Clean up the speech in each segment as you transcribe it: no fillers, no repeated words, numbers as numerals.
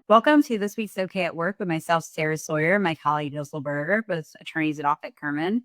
Welcome to this week's OK at Work with myself, Sarah Sawyer, and my colleague, Berger, both attorneys at Offit Kurman.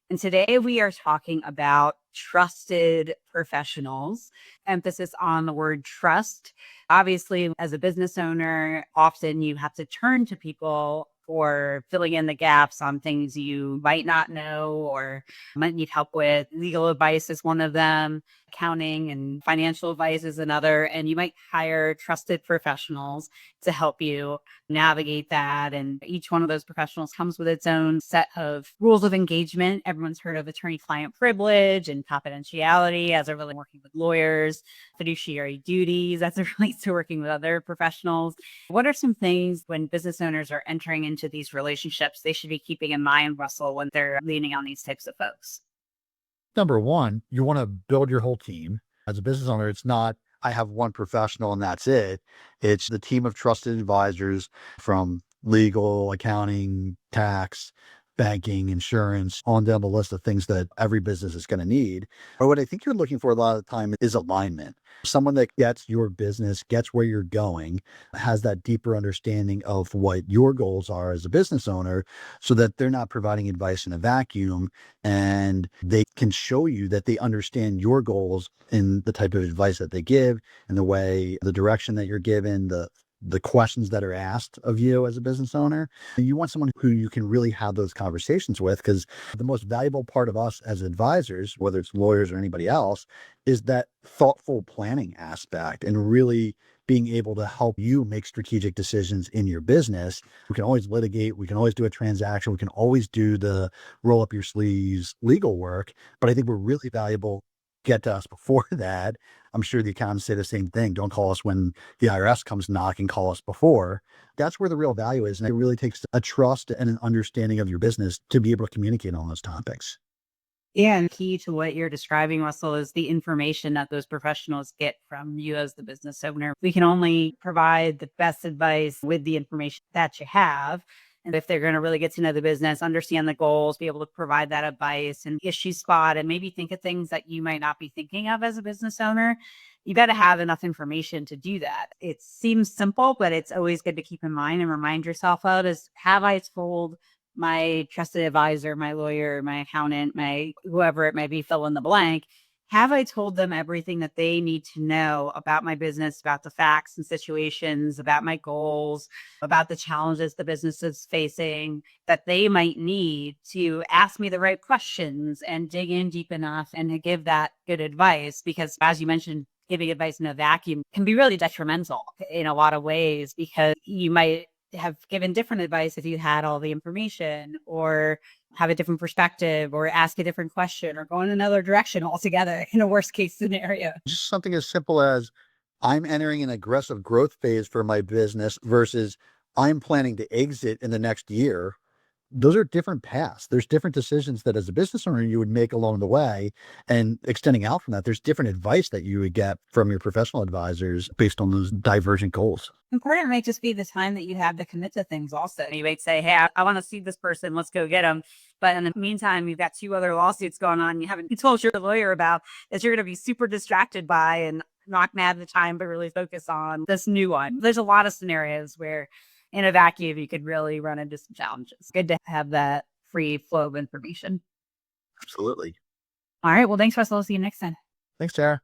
And today we are talking about trusted professionals, emphasis on the word trust. Obviously, as a business owner, often you have to turn to people for filling in the gaps on things you might not know or might need help with. Legal advice is one of them. Accounting and financial advice is another. And you might hire trusted professionals to help you navigate that. And each one of those professionals comes with its own set of rules of engagement. Everyone's heard of attorney-client privilege and confidentiality as it relates to working with lawyers, fiduciary duties as it relates to working with other professionals. What are some things when business owners are entering into these relationships they should be keeping in mind, Russell, when they're leaning on these types of folks? Number one, you want to build your whole team. As a business owner, it's not, I have one professional and that's it. It's the team of trusted advisors from legal, accounting, tax, banking, insurance, on down the list of things that every business is going to need. But what I think you're looking for a lot of the time is alignment. Someone that gets your business, gets where you're going, has that deeper understanding of what your goals are as a business owner so that they're not providing advice in a vacuum, and they can show you that they understand your goals in the type of advice that they give and the direction that you're given, the questions that are asked of you as a business owner. You want someone who you can really have those conversations with, because the most valuable part of us as advisors, whether it's lawyers or anybody else, is that thoughtful planning aspect and really being able to help you make strategic decisions in your business. We can always litigate. We can always do a transaction. We can always do the roll up your sleeves legal work. But I think we're really valuable. Get to us before that. I'm sure the accountants say the same thing. Don't call us when the IRS comes knocking, call us before. That's where the real value is. And it really takes a trust and an understanding of your business to be able to communicate on those topics. Yeah, and key to what you're describing, Russell, is the information that those professionals get from you as the business owner. We can only provide the best advice with the information that you have. And if they're going to really get to know the business, understand the goals, be able to provide that advice and issue spot, and maybe think of things that you might not be thinking of as a business owner, you got to have enough information to do that. It seems simple, but it's always good to keep in mind and remind yourself of is, have I told my trusted advisor, my lawyer, my accountant, my whoever it may be, fill in the blank, have I told them everything that they need to know about my business, about the facts and situations, about my goals, about the challenges the business is facing that they might need to ask me the right questions and dig in deep enough and to give that good advice? Because as you mentioned, giving advice in a vacuum can be really detrimental in a lot of ways, because you might have given different advice if you had all the information, or have a different perspective, or ask a different question, or go in another direction altogether in a worst case scenario. Just something as simple as I'm entering an aggressive growth phase for my business versus I'm planning to exit in the next year. Those are different paths. There's different decisions that as a business owner you would make along the way. And extending out from that, there's different advice that you would get from your professional advisors based on those divergent goals. Important might just be the time that you have to commit to things also. You might say, hey, I want to see this person. Let's go get them. But in the meantime, you've got 2 other lawsuits going on. You haven't told your lawyer about that you're going to be super distracted by and not mad at the time, but really focus on this new one. There's a lot of scenarios where in a vacuum, you could really run into some challenges. Good to have that free flow of information. Absolutely. All right. Well, thanks, Russell. See you next time. Thanks, Tara.